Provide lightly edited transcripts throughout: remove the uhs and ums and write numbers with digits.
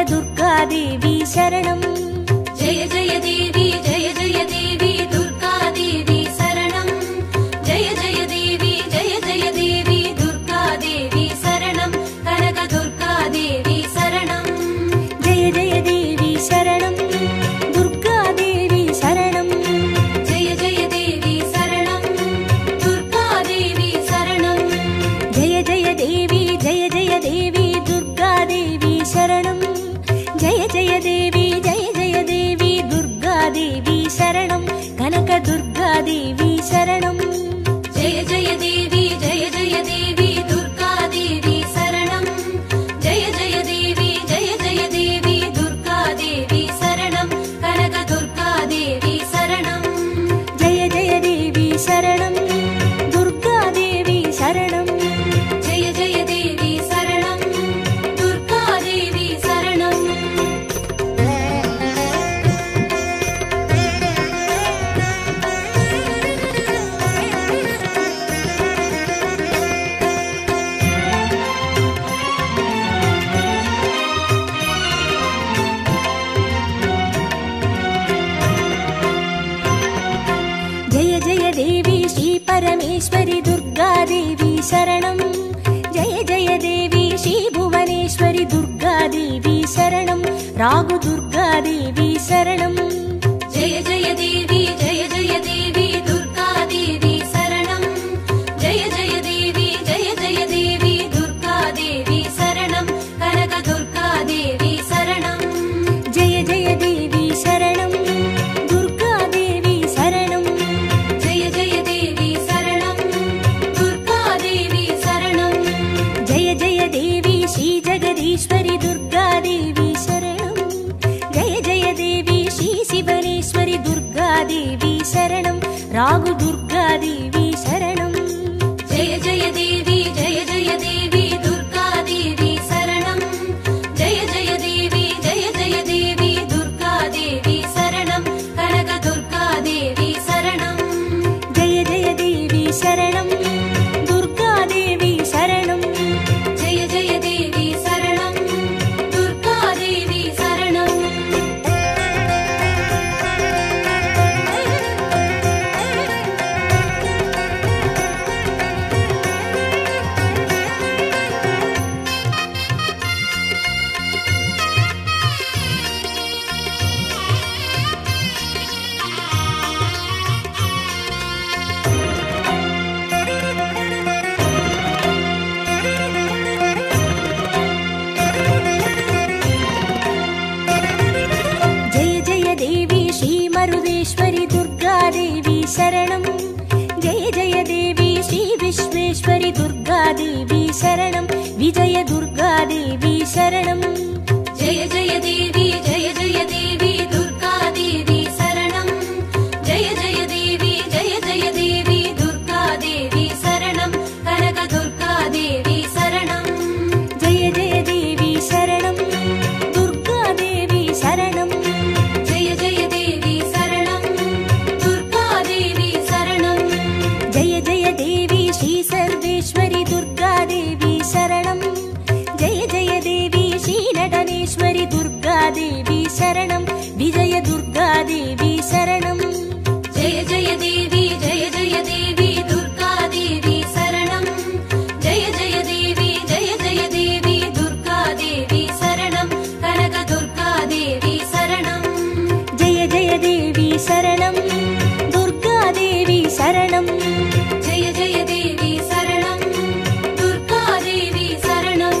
दुर्गादेवी शरणं जय जय देवी दुर्गादेवी शरणं जय जय देवी दुर्गादेवी शरणं कनक दुर्गादेवी शरणं जय जय देवी शरणं दुर्गादेवी शरणं जय जय देवी शरणं दुर्गादेवी शरणं जय जय देवी दुर्गादेवी शरणं जय जय देवी दुर्गादेवी शरणं कनक दुर्गादेवी शरणं जय जय देवी दुर्गादेवी शरणं जय जय देवी दुर्गादेवी शरणं कनक दुर्गादेवी शरणं जय जय देवी शरणं दुर्गादेवी शरणं जय जय देवी शरणं दुर्गादेवी शरणं जय जय देवी श्री परमेश्वरी दुर्गादेवी शरणं जय जय देवी श्री भुवनेश्वरी दुर्गादेवी शरणं रागु दुर्गादेवी शरणं जय जय देवी दुर्गादेवी शरणं जय जय देवी दुर्गादेवी शरणं कनक दुर्गादेवी शरणं जय जय देवी शरणं दुर्गादेवी शरणं जय जय देवी शरणं दुर्गादेवी शरणं जय जय देवी श्री जगदीश्वरी दुर्गादेवी शरणं जय जय देवी श्री शिवनेश्वरी दुर्गादेवी शरणं रागु दुर्गादेवी शरणं जय जय देवी दुर्गादेवी शरणं जय जय देवी दुर्गादेवी शरणं कनक दुर्गादेवी शरणं जय जय देवी शरणं दुर्गादेवी शरणं जय जय देवी शरणं दुर्गादेवी शरणं जय जय देवी श्री मरुदेश्वरी दुर्गादेवी शरणं जय जय देवी श्री विश्वेश्वरी दुर्गादेवी शरणं विजय दुर्गादेवी शरणं जय जय देवी दुर्गादेवी शरणं जय जय देवी दुर्गादेवी शरणं कनक दुर्गादेवी शरणं जय जय देवी शरणं दुर्गादेवी शरणं जय जय देवी शरणं दुर्गादेवी शरणं जय जय देवी श्री सर्वेश्वरी दुर्गादेवी शरणं जय जय देवी श्री नटनेश्वरी दुर्गादेवी शरणं विजय दुर्गादेवी शरणं जय जय देवी दुर्गादेवी शरणं जय जय देवी दुर्गादेवी शरणं कनक दुर्गादेवी शरणं जय जय देवी शरणं दुर्गादेवी शरणं जय जय देवी शरणं दुर्गादेवी शरणं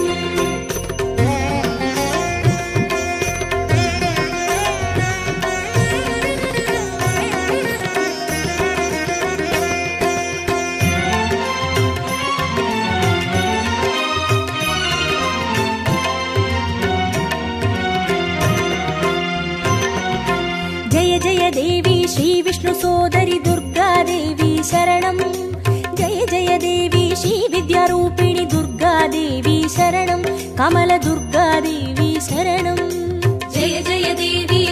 जय जय देवी श्री विष्णु सोदरी दुर्गादेवी शरणं जय जय देवी श्री विद्यारूपिणी दुर्गादेवी शरणं कमल दुर्गादेवी शरणं जय जय देवी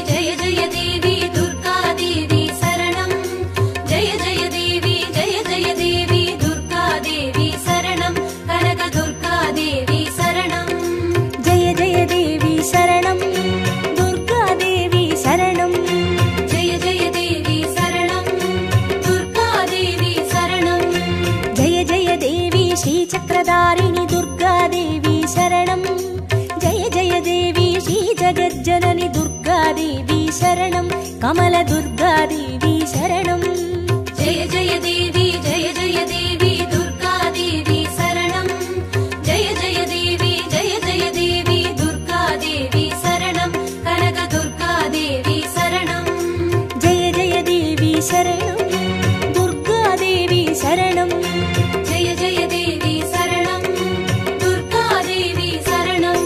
दुर्गादेवी शरणं जय जय देवी दुर्गादेवी शरणं कनक दुर्गादेवी शरणं जय जय देवी शरणं शरणं कमलदुर्गादेवी शरणं जय जय देवी जय जय देवी दुर्गा देवी शरणं जय जय देवी दुर्गा देवी शरणं कनक दुर्गा देवी शरणं जय जय देवी शरणं दुर्गा देवी शरणं जय जय देवी शरणं दुर्गा देवी शरणं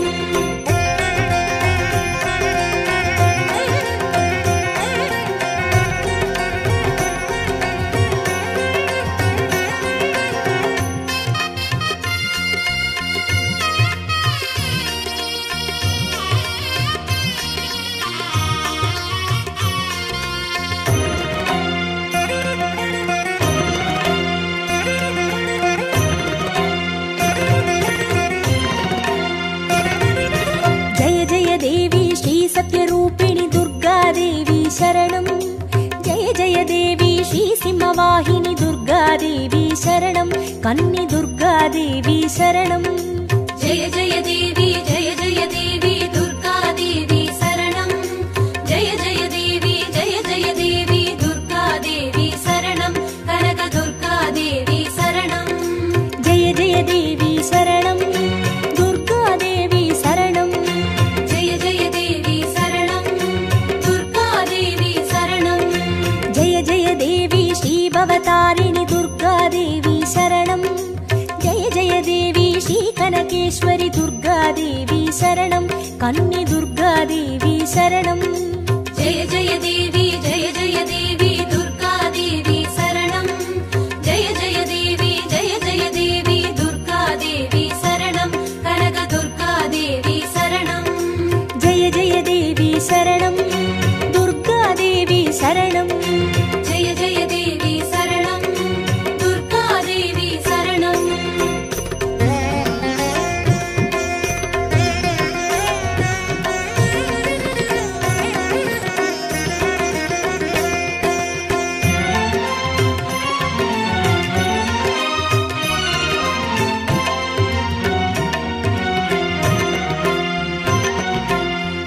जय जय देवी श्री सत्यरूपिणी दुर्गा देवी शरणं जय जय देवी श्री सिंहवाहिनी दुर्गा देवी शरणं कन्नी दुर्गा देवी शरणं जय जय देवी दुर्गा देवी शरणं जय जय देवी दुर्गा देवी शरणं कनक दुर्गा देवी शरणं जय जय देवी शरणं दुर्गा देवी शरणं जय जय देवी शरणं दुर्गा देवी शरणं जय जय देवी श्री भवतारिणी दुर्गा देवी शरणं जय जय देवी श्री कनकेश्वरी दुर्गा देवी शरणं कन्नी दुर्गा देवी शरणं जय जय देवी दुर्गा देवी शरणं जय जय देवी दुर्गा देवी शरणं कनक दुर्गा देवी शरणं जय जय देवी शरणं दुर्गा देवी शरणं जय जय देवी शरणं दुर्गा देवी शरणं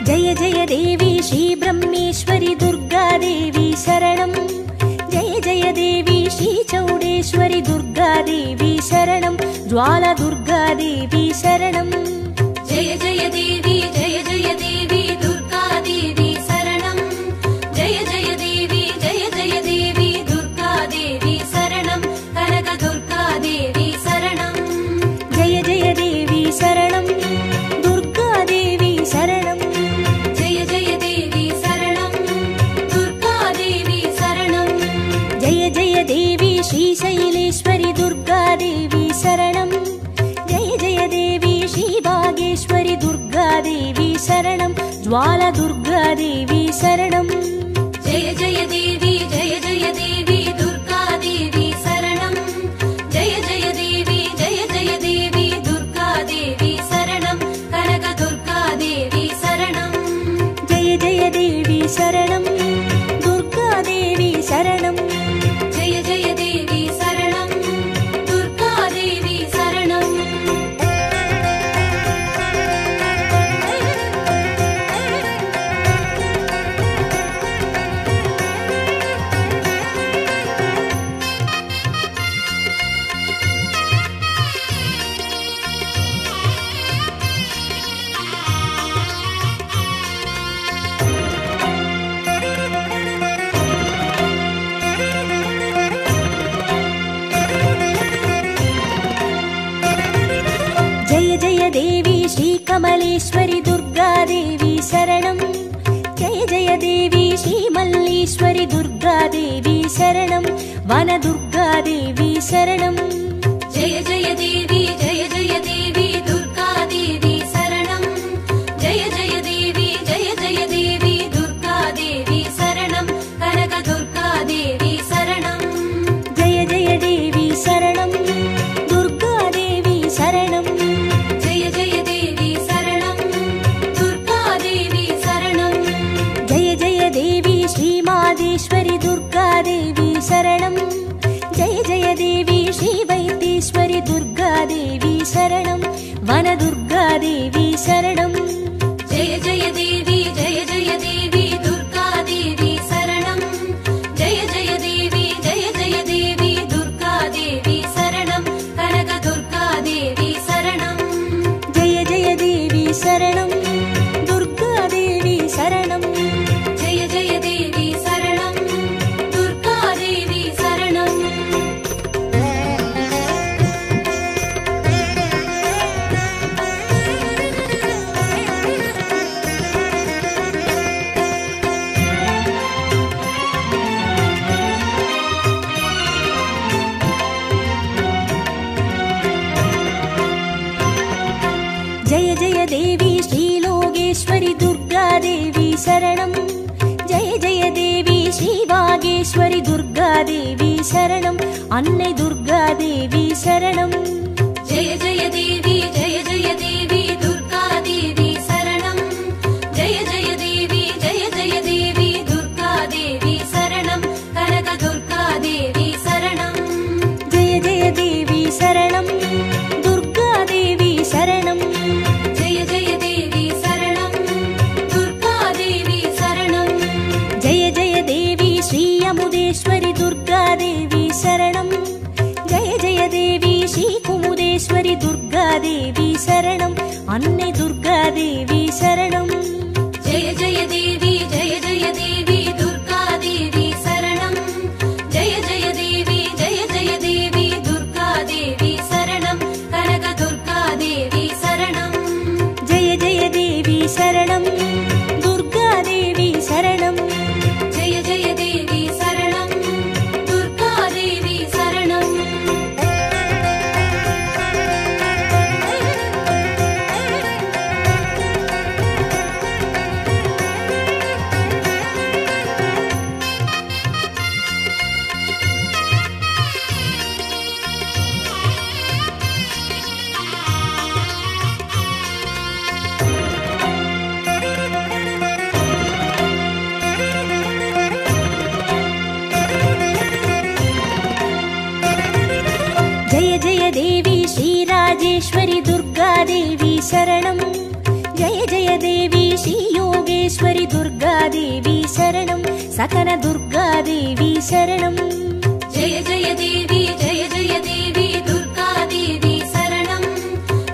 जय जय देवी श्री ब्रह्मेश्वरी दुर्गा देवी शरणं जय जय देवी श्री चौडेश्वरी दुर्गा देवी शरणं ज्वाला दुर्गा देवी शरणं जय जय देवी दुर्गा देवी शरणं जय जय देवी दुर्गा देवी शरणं कनक दुर्गा देवी शरणं जय जय देवी शरणं दुर्गा देवी शरणं जय जय देवी शरणं दुर्गा देवी शरणं जय जय देवी श्री शैलेश्वरी दुर्गा देवी शरणं जय जय देवी श्री भागेश्वरी दुर्गा देवी शरणं ज्वाला दुर्गा देवी शरणं जय जय देवी दुर्गा देवी शरणं जय जय देवी दुर्गा देवी शरणं कनक दुर्गा देवी शरणं जय जय देवी शरणं दुर्गा देवी शरणं जय जय देवी शरणं दुर्गा देवी शरणं जय जय देवी श्री कमलेश्वरी दुर्गा देवी शरणं जय जय देवी श्री मल्लीश्वरी दुर्गा देवी शरणं वन दुर्गा देवी शरणं जय जय देवी दुर्गा देवी शरणं जय जय देवी दुर्गा देवी शरणं कनक दुर्गा देवी शरणं जय जय देवी शरणं दुर्गा देवी शरणं जय जय देवी शरणं दुर्गा देवी शरणं जय जय देवी श्री मादेश्वरी दुर्गा देवी शरणं जय जय देवी श्री वैद्येश्वरी दुर्गा देवी शरणं वन दुर्गा देवी शरणं जय जय देवी दुर्गा देवी காமேஸ்வரி துர்காதேவி சரணம். அன்னை துர்காதேவி சரணம். ஜெய ஜெய தேவி ஜெய ஜெய தேவி துர்காதேவி சரணம். ஜெய ஜெய தேவி ஜெய ஜெய தேவி துர்காதேவி சரணம். கனக துர்காதேவி சரணம். ஜெய ஜெய தேவி சரணம். துர்காதேவி சரணம். ஜெய ஜெய தேவி சரணம். துர்காதேவி சரணம். ஜெய ஜெய தேவி ஸ்ரீ அமுதேஸ்வரி துர்காதேவி சரணம். ஜெய ஜெய தேவி ஸ்ரீ குமுதேஸ்வரி துர்காதேவி சரணம். அன்னை துர்காதேவி சரணம். ஜெய ஜெய தேவி ஜெய ஜெய தேவி துர்காதேவி சரணம். ஜெய ஜெய தேவி ஜெய ஜெய தேவி துர்காதேவி சரணம். கனக துர்காதேவி சரணம். ஜெய ஜெய தேவி சரணம். துர்காதேவி சரணம். ஜெய ஜெய தேவி சரணம். துர்காதேவி சரணம். ஜெய ஜெய தேவி ஸ்ரீ ராஜேஸ்வரி துர்காதேவி சரணம். ஜெய ஜெய தேவி ஸ்ரீ யோகேஸ்வரி துர்காதேவி சரணம். சகன துர்காதேவி சரணம். ஜெய ஜெய தேவி ஜெய ஜெய தேவி துர்காதேவி சரணம்.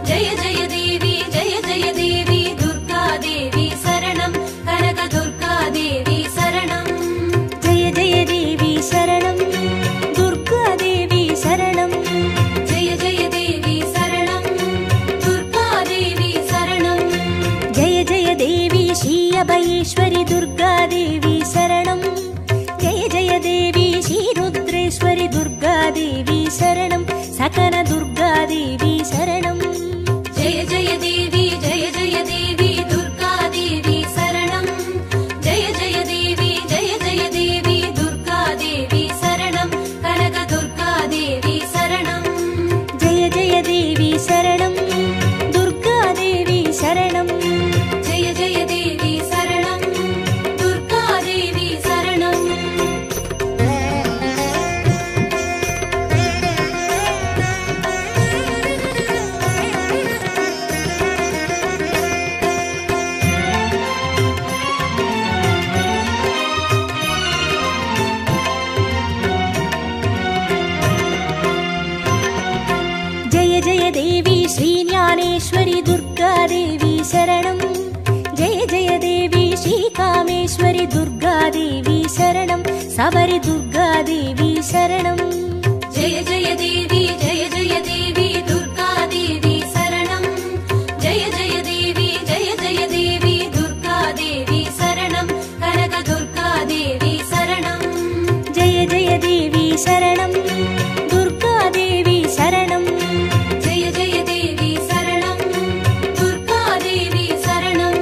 ஜெய ஜெய தேவி ஜெய ஜெய தேவி துர்காதேவி சரணம். கனக துர்காதேவி சரணம். ஜெய ஜெய தேவி சரணம். துர்காதேவி சரணம். ஜெய ஜெய தேவி சரணம். துர்காதேவி சரணம். ஜெய ஜெய தேவி ஸ்ரீ அபயேஸ்வரி துர்காதேவி சரணம். ஜெய ஜெய தேவி ஸ்ரீ ருத்ரேஸ்வரி துர்காதேவி சரணம். சகன துர்காதேவி சரணம். ஜெய ஜெய தேவி ஜெய ஜெய தேவி துர்காதேவி சரணம். ஜெய ஜெய தேவி ஜெய ஜெய தேவி துர்காதேவி சரணம். கனக துர்காதேவி சரணம். ஜெய ஜெய தேவி சரணம். துர்காதேவி சரணம். ஜெய ஜெய தேவி சரணம். துர்காதேவி சரணம். ஜெய ஜெய தேவி ஸ்ரீ ஞானேஸ்வரி துர்காதேவி சரணம். ஜெய ஜெய தேவி ஸ்ரீ காமேஸ்வரி துர்காதேவி சரணம். சபரி துர்காதேவி சரணம். ஜெய ஜெய தேவி ஜெய ஜெய தேவி துர்காதேவி சரணம். ஜெய ஜெய தேவி ஜெய ஜெய தேவி துர்காதேவி சரணம். கனக துர்காதேவி சரணம். ஜெய ஜெய தேவி சரணம். துர்காதேவி சரணம். ஜெய ஜெய தேவி சரணம். துர்காதேவி சரணம்.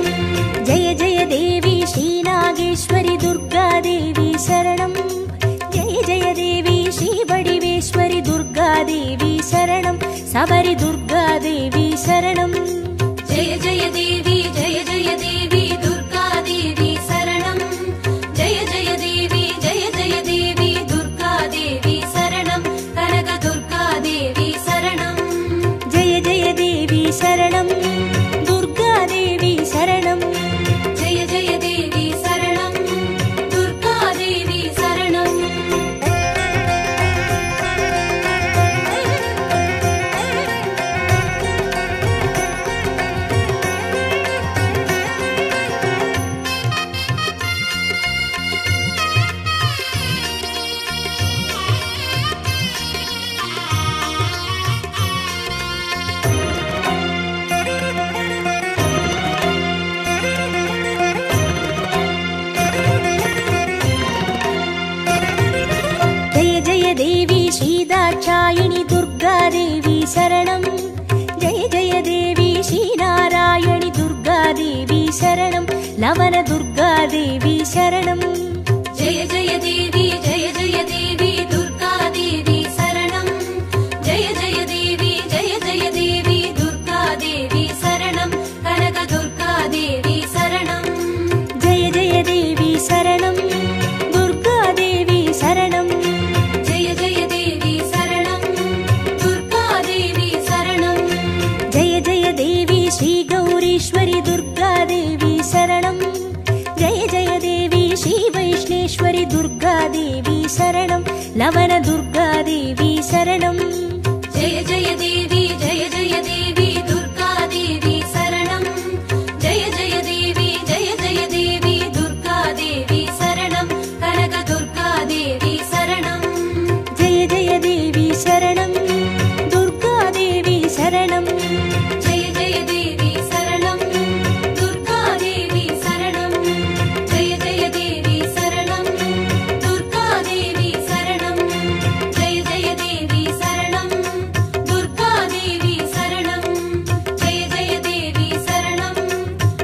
ஜெய ஜெய தேவி ஸ்ரீ நாகேஸ்வரி துர்காதேவி சரணம். ஜெய ஜெய தேவி ஸ்ரீ வடிவேஸ்வரி துர்காதேவி சரணம். சபரி துர்காதேவி சரணம். ஜெய ஜெய தேவி ஜெய ஜெய தேவி துர்காதேவி சரணம். ஜெய ஜெய தேவி ஜெய ஜெய தேவி துர்காதேவி சரணம். கனக துர்காதேவி சரணம். ஜெய ஜெய தேவி சரணம். துர்காதேவி சரணம். ஜெய ஜெய தேவி சரணம். துர்காதேவி சரணம். தேவி ஸ்ரீ தாட்சாயினி துர்காதேவி சரணம். ஜெய ஜெய தேவி ஸ்ரீ நாராயணி துர்காதேவி சரணம். லவன துர்காதேவி சரணம். ஜெய ஜெய தேவி ஜெய लवन दुर्गा देवी शरणं जय जय देवी दुर्गा देवी शरणं जय जय देवी दुर्गा देवी शरणं कनक दुर्गा देवी शरणं जय जय देवी शरणं दुर्गा देवी शरणं जय जय देवी शरणं दुर्गा देवी शरणं जय जय देवी शरणं दुर्गा देवी शरणं जय जय देवी शरणं दुर्गा देवी शरणं जय जय देवी शरणं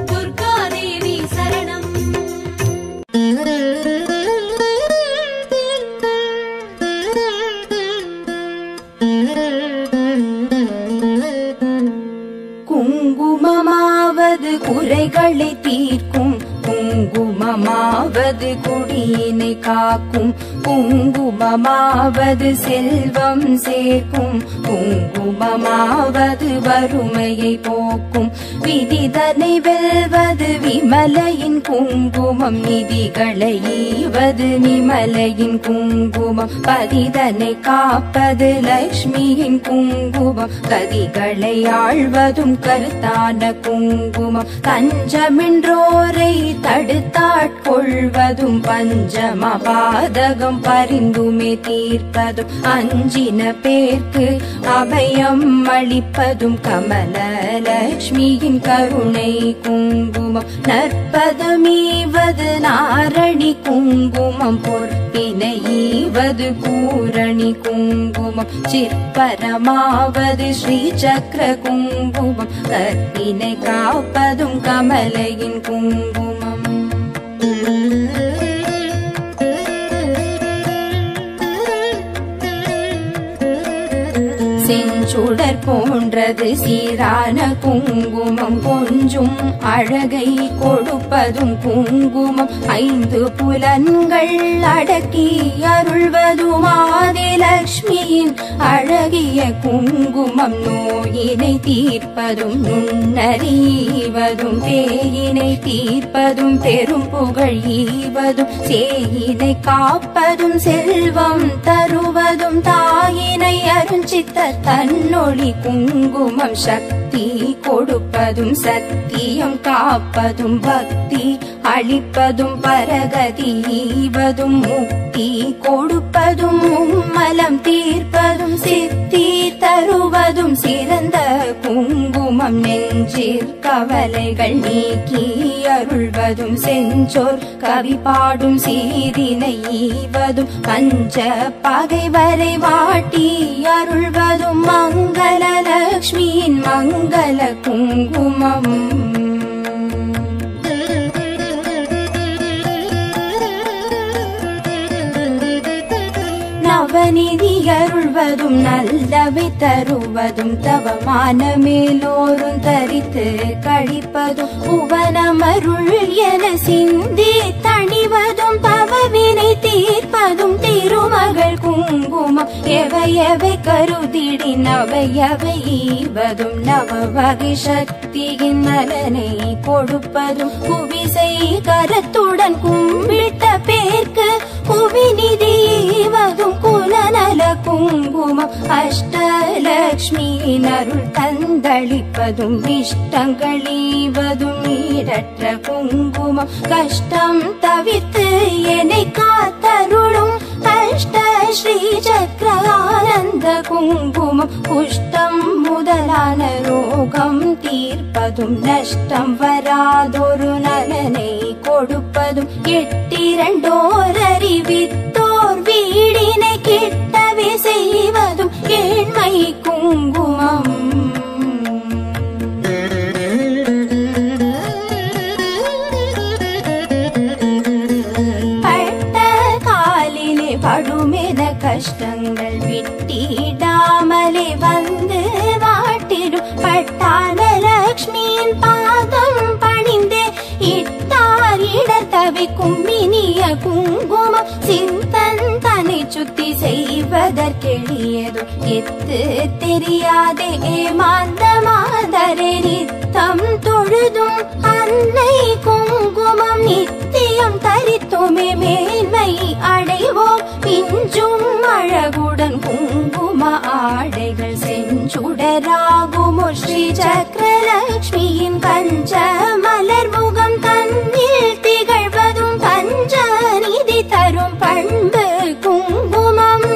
दुर्गा देवी शरणं குங்குமமாவது குறைகளை தீர்க்கும் குங்குமமாவது குடியினை காக்கும் குங்குமமாவது செல்வம் சேர்க்கும் குங்குமமாவது வறுமையை போக்கும் விதிதனை வெல்வது விமலையின் குங்குமம் நிதிகளை ஈவது நிமலையின் குங்குமம் பதிதனை காப்பது லக்ஷ்மியின் குங்குமம் கதிகளை ஆழ்வதும் கருத்தான குங்குமம் தஞ்சமின்றோரை தடுத்தாட்கொள்வதும் பஞ்சமபாதகம் பரிந்துமே தீர்ப்பதும் அஞ்சின பேர்க்கு அபயம் அளிப்பதும் கமலலக்ஷ்மியின் கருணை குங்குமம் நற்பதமீவது நாரணி குங்குமம் பொற்பினை ஈவது பூரணி குங்குமம் சிற்பரமாவது ஸ்ரீசக்கர குங்குமம் கற்பினை காப்பதும் கமலையின் குங்குமம் செஞ்சுடர் போன்றது சீரான குங்குமம் கொஞ்சும் அழகை கொடுப்பதும் குங்குமம் ஐந்து புலன்கள் அடக்கி அருள்வதும் ஆதிலக்ஷ்மியின் அழகிய குங்குமம் நோயினை தீர்ப்பதும் நுண்ணறிவதும் பேயினை தீர்ப்பதும் பெரும் புகழ் ஈவதும் சேயினை காப்பதும் செல்வம் தருவதும் தாயினை அருஞ்சித்த தன்னொளி குங்குமம் சக்தி கொடுப்பதும் சத்தியம் காப்பதும் பக்தி அளிப்பதும் பரகதி ஈவதும் முக்தி கொடுப்பதும் மும்மலம் தீர்ப்பதும் சித்தி தருவதும் சிறந்த குங்குமம் நெஞ்சிற் கவலைகள் நீக்கி அருள்வதும் செஞ்சோர் கவி பாடும் சீரினை ஈவதும் பஞ்ச பகைவரை வாட்டி அருள்வதும் மங்களலக்ஷ்மியின் மங்கள குங்குமம் நவநிதி அருள்வதும் நல்லவை தருவதும் தவமான மேலோரும் தரித்து கழிப்பதும் புவனமருள் என சிந்தி தணிவதும் பவவினை தீர்ப்பதும் திருமகள் குங்குமம் எவை கருதிடி நவையவை ஈவதும் நவ வகை சக்தியின் நலனை கொடுப்பதும் குவிசை கரத்துடன் கும்பிட்ட பேர்க்கு குவிநிதி ஈவதும் குலநல குங்குமம் அஷ்டலக்ஷ்மியின் அருள் தந்தளிப்பதும் இஷ்டங்கள் ஈவதும் ஈடற்ற குங்குமம் கஷ்டம் தவிர்த்து என்னை காத்தருளும் அஷ்ட ஸ்ரீ சக்கர ஆனந்த குங்குமம் குஷ்டம் முதலான ரோகம் தீர்ப்பதும் நஷ்டம் வராதொரு நலனை கொடுப்பதும் எட்டிரண்டோர் அறிவித்தோர் வீடினை கிட்டவே செய்வதும் ஏழ்மை குங்குமம் படுமென கஷ்டங்கள் விட்டிடாமலே வந்து வாட்டிடும் பட்டான லக்ஷ்மியின் பாதம் பணிந்தே இட்டார் இடத்தவிக்கும் இனிய குங்குமம் சிந்தன் தன்னை சுத்தி செய்வதற்கெளியதோ எத்து தெரியாதே ஏமாந்த மாதரே நித்தம் தொழுதும் அன்னை குங்குமம் நித்தியம் தரித்தோமே மேன்மை அடைவோம் பிஞ்சும் குங்கும ஆடைகள் செஞ்சுடராகுமோ ஸ்ரீ சக்கரலட்சுமியின் பஞ்ச மலர் முகம் தன்னில் திகழ்வதும் பஞ்சநிதி தரும் பண்பு குங்குமம்.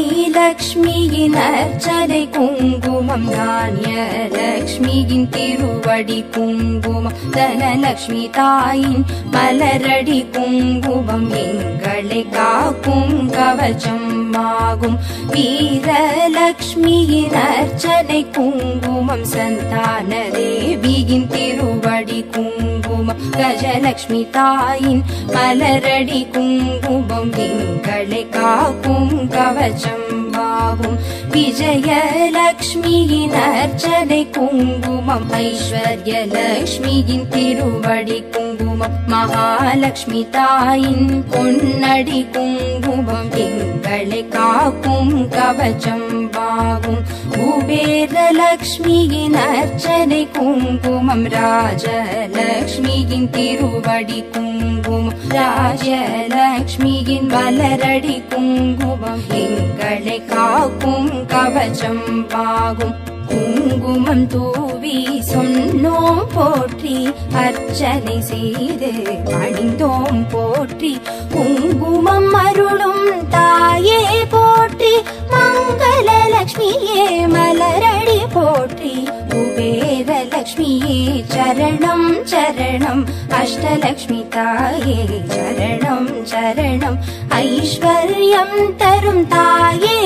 ஆதிலட்சுமியின் அர்ச்சனை குங்குமம், தானியலட்சுமியின் திருவடி குங்குமம், தனலட்சுமி தாயின் மலரடி குங்குமம் எங்களை காக்கும் கவச்சம் ஆகும். வீரலட்சுமியின் அர்ச்சனை குங்குமம், சந்தான தேவியின் திருவடி குங்குமம், கஜலட்சுமி தாயின் மலரடி குங்குமம் எங்களை காக்கும் கவச்சம் ஆகும். விஜயலட்சுமியின் அர்ச்சனை குங்குமம், ஐஸ்வர்யலட்சுமியின் திருவடி குங்குமம், மகாலட்சுமி தாயின் பொன்னடி குங்குமம் எங்களை காக்கும் கவச்சம் ஆகும். குபேரலட்சுமியின் அர்ச்சனை குங்குமம், ராஜலட்சுமியின் திருவடி குங்குமம், ராஜலட்சுமியின் மலரடி குங்குமம் எங்களை காக்கும் கவச்சம் ஆகும். குங்குமம் தூவி சொன்னோம் போற்றி, அர்ச்சனை செய்து பணிந்தோம் போற்றி, குங்குமம் அருளும் தாயே போற்றி, மங்களலட்சுமியே மலரடி போற்றி, குபேரலட்சுமியே சரணம் சரணம், அஷ்டலட்சுமி தாயே சரணம் சரணம், ஐஸ்வர்யம் தரும் தாயே